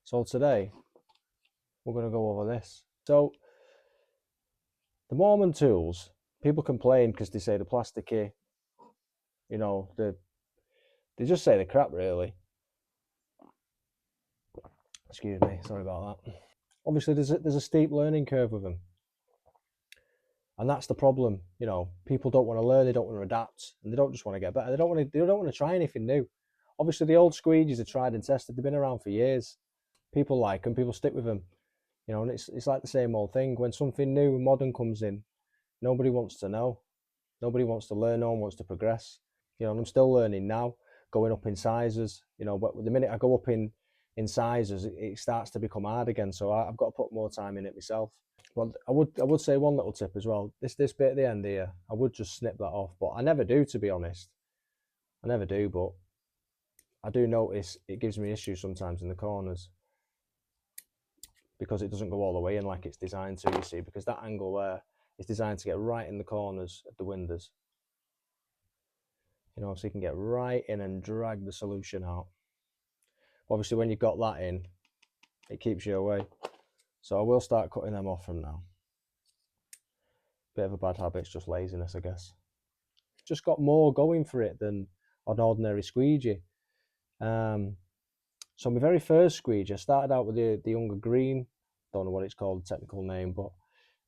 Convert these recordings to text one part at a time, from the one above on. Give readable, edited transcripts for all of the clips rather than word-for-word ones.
So today we're going to go over this. So the Mormon tools, people complain because they say the plasticky, you know, they just say the crap really. Excuse me, sorry about that. Obviously there's a steep learning curve with them. And that's the problem, you know. People don't want to learn, they don't want to adapt, and they don't just want to get better. They don't want to try anything new. Obviously the old squeegees are tried and tested, they've been around for years. People like them, people stick with them. You know, and it's like the same old thing. When something new and modern comes in, nobody wants to know. Nobody wants to learn, no one wants to progress. You know, and I'm still learning now, going up in sizes, you know, but the minute I go up in sizes, it starts to become hard again. So I've got to put more time in it myself. Well, I would say one little tip as well. This bit at the end here, I would just snip that off, but I never do, to be honest. I never do, but I do notice it gives me issues sometimes in the corners because it doesn't go all the way in like it's designed to, you see, because that angle there is designed to get right in the corners of the windows. You know, so you can get right in and drag the solution out. Obviously, when you've got that in, it keeps you away. So I will start cutting them off from now. Bit of a bad habit, it's just laziness, I guess. Just got more going for it than an ordinary squeegee. So my very first squeegee, I started out with the younger green. Don't know what it's called, the technical name, but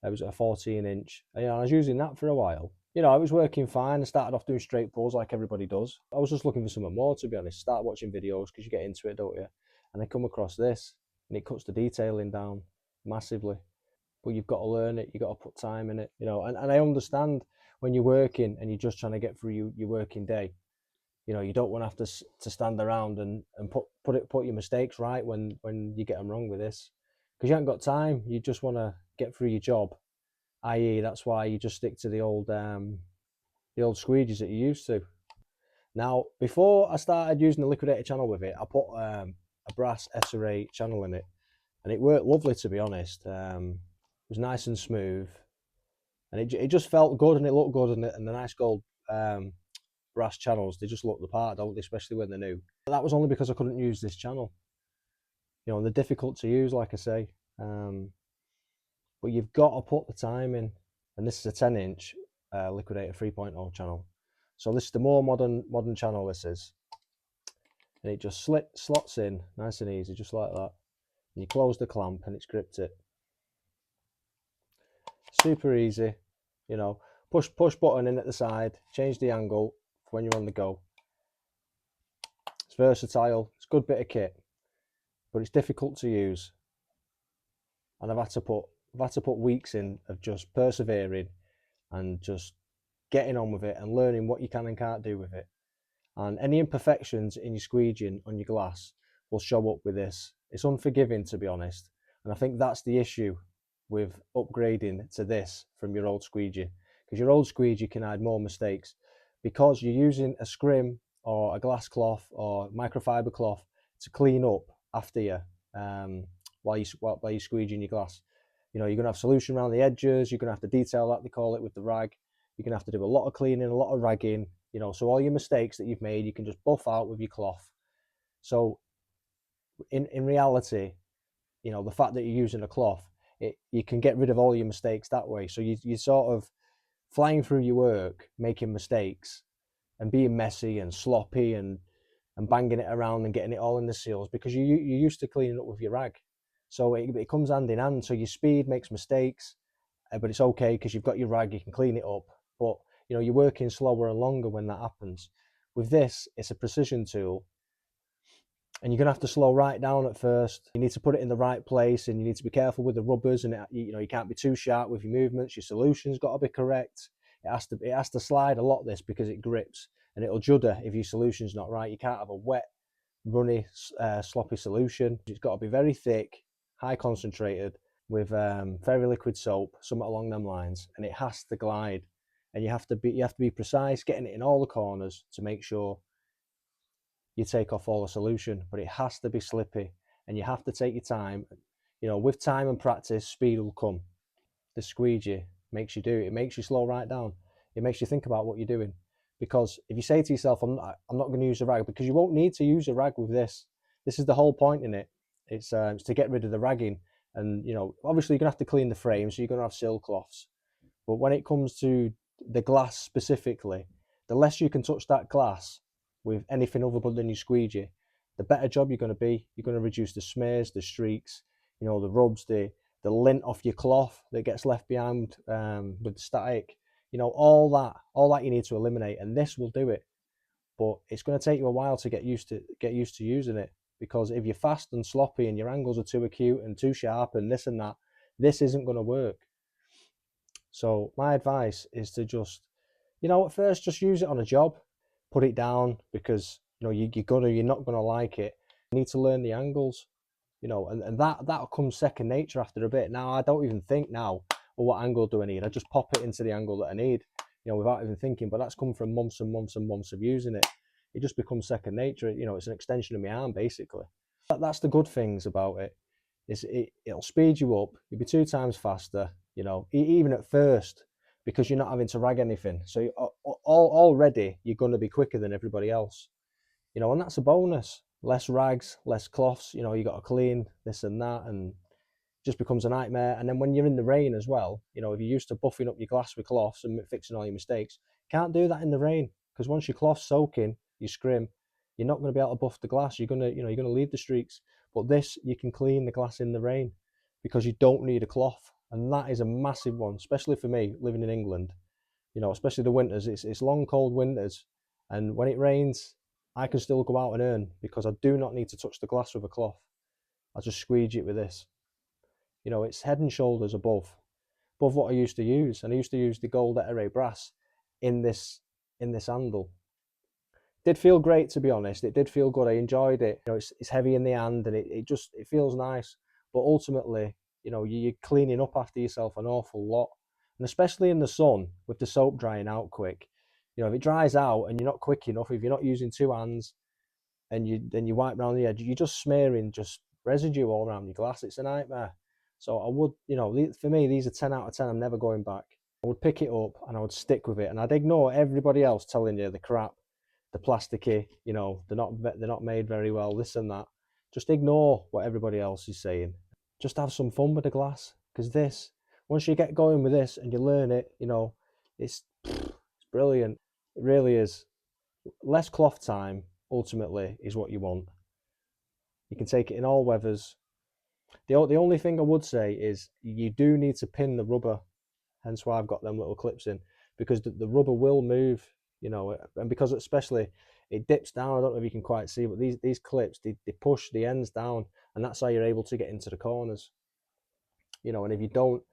it was a 14-inch. And, you know, I was using that for a while. You know, I was working fine. I started off doing straight pulls like everybody does. I was just looking for something more, to be honest. Start watching videos because you get into it, don't you? And I come across this, and it cuts the detailing down massively. But you've got to learn it. You've got to put time in it, you know. And I understand when you're working and you're just trying to get through your working day. You know, you don't want to have to stand around and put your mistakes right when you get them wrong with this, because you haven't got time. You just want to get through your job, i.e. that's why you just stick to the old squeegees that you used to. Now, before I started using the liquidator channel with it, I put a brass SRA channel in it, and it worked lovely, to be honest. It was nice and smooth, and it just felt good and it looked good, and the nice gold brass channels, they just look the part, don't they, especially when they're new. But that was only because I couldn't use this channel. You know, and they're difficult to use, like I say. But you've got to put the time in. And this is a 10-inch Liquidator 3.0 channel. So this is the more modern channel, this is. And it just slots in nice and easy, just like that. And you close the clamp and it's gripped it. Super easy, you know. Push button in at the side, change the angle when you're on the go. It's versatile, it's a good bit of kit, but it's difficult to use. And I've had to put weeks in of just persevering and just getting on with it and learning what you can and can't do with it. And any imperfections in your squeegeeing on your glass will show up with this. It's unforgiving, to be honest. And I think that's the issue with upgrading to this from your old squeegee, because your old squeegee can hide more mistakes because you're using a scrim or a glass cloth or microfiber cloth to clean up after you while you're squeegeeing your glass. You know, you're going to have solution around the edges, you're going to have to detail that, they call it, with the rag. You're going to have to do a lot of cleaning, a lot of ragging, you know, so all your mistakes that you've made, you can just buff out with your cloth. So in reality, you know, the fact that you're using a cloth, you can get rid of all your mistakes that way. So you're sort of flying through your work, making mistakes and being messy and sloppy and banging it around and getting it all in the seals because you're used to cleaning up with your rag. So it comes hand in hand. So your speed makes mistakes, but it's okay because you've got your rag, you can clean it up. But you know, you're working slower and longer when that happens. With this, it's a precision tool, and you're going to have to slow right down at first. You need to put it in the right place, and you need to be careful with the rubbers, and you know, you can't be too sharp with your movements. Your solution's got to be correct. It has to slide a lot, this, because it grips, and it'll judder if your solution's not right. You can't have a wet, runny, sloppy solution. It's got to be very thick, high concentrated, with very liquid soap, something along them lines, and it has to glide. And you have to be precise, getting it in all the corners to make sure you take off all the solution, but it has to be slippy, and you have to take your time. You know, with time and practice, speed will come. The squeegee makes you do it. It makes you slow right down. It makes you think about what you're doing, because if you say to yourself, I'm not going to use a rag, because you won't need to use a rag with this. This is the whole point in it. It's to get rid of the ragging, and obviously you're gonna have to clean the frame, so you're gonna have sill cloths. But when it comes to the glass specifically, the less you can touch that glass with anything other than your squeegee, the better job you're going to be. You're going to reduce the smears, the streaks, the rubs, the lint off your cloth that gets left behind with the static. All that you need to eliminate, and this will do it. But it's going to take you a while to get used to using it, because if you're fast and sloppy and your angles are too acute and too sharp and this and that, this isn't going to work. So my advice is to just, at first just use it on a job, put it down, because you're not gonna like it. You need to learn the angles, and that'll come second nature after a bit. Now I don't even think now, well, what angle do I need? I just pop it into the angle that I need, without even thinking. But that's come from months and months and months of using it. It just becomes second nature. It's an extension of my arm basically. That's the good things about it. It'll speed you up. You'll be 2 times faster, even at first, because you're not having to rag anything. So already you're going to be quicker than everybody else, and that's a bonus. Less rags, less cloths, you got to clean this and that, and just becomes a nightmare. And then when you're in the rain as well, if you're used to buffing up your glass with cloths and fixing all your mistakes, can't do that in the rain, because once your cloth's soaking, you scrim, you're not going to be able to buff the glass. You're going to leave the streaks. But this, you can clean the glass in the rain because you don't need a cloth. And that is a massive one, especially for me living in England, especially the winters. It's long, cold winters. And when it rains, I can still go out and earn because I do not need to touch the glass with a cloth. I just squeegee it with this. It's head and shoulders above what I used to use. And I used to use the gold Etere brass in this handle. Did feel great, to be honest. It did feel good. I enjoyed it. It's heavy in the hand, and it feels nice. But ultimately, you're cleaning up after yourself an awful lot, and especially in the sun with the soap drying out quick. If it dries out and you're not quick enough, if you're not using 2 hands, and you wipe around the edge, you're just smearing just residue all around your glass. It's a nightmare. So I would, for me, these are 10 out of 10. I'm never going back. I would pick it up and I would stick with it, and I'd ignore everybody else telling you the crap, the plasticky, they're not made very well, this and that. Just ignore what everybody else is saying. Just have some fun with the glass, because once you get going with this and you learn it, it's brilliant. It really is. Less cloth time ultimately is what you want. You can take it in all weathers. The only thing I would say is you do need to pin the rubber, hence why I've got them little clips in, because the rubber will move, and because especially it dips down. I don't know if you can quite see, but these clips, they push the ends down, and that's how you're able to get into the corners. And if you don't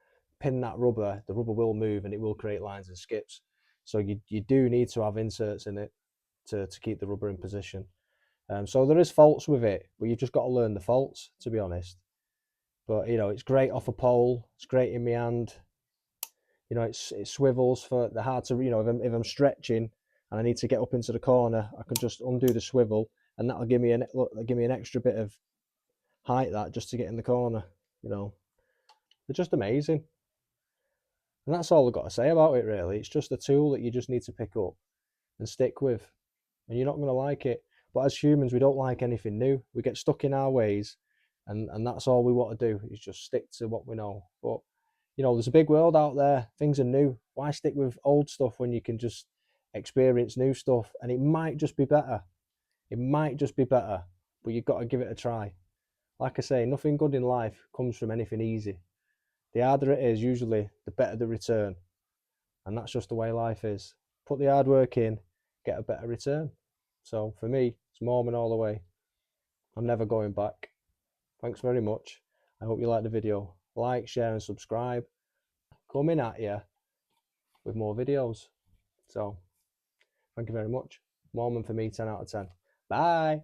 pin that rubber, the rubber will move and it will create lines and skips. So you do need to have inserts in it to keep the rubber in position. So there is faults with it, but you've just got to learn the faults, to be honest. But it's great off a pole. It's great in my hand. It swivels for the hard to. If I'm stretching and I need to get up into the corner, I can just undo the swivel, and that'll give me an extra bit of height just to get in the corner. They're just amazing, and that's all I've got to say about it. Really, it's just a tool that you just need to pick up and stick with, and you're not going to like it. But as humans, we don't like anything new. We get stuck in our ways, and that's all we want to do is just stick to what we know. But there's a big world out there. Things are new. Why stick with old stuff when you can just experience new stuff? And it might just be better. It might just be better, but you've got to give it a try. Like I say, nothing good in life comes from anything easy. The harder it is, usually, the better the return. And that's just the way life is. Put the hard work in, get a better return. So for me, it's Mormon all the way. I'm never going back. Thanks very much. I hope you liked the video. Like, share and subscribe. Coming at you with more videos. So thank you very much. Mormon for me, 10 out of 10. Bye.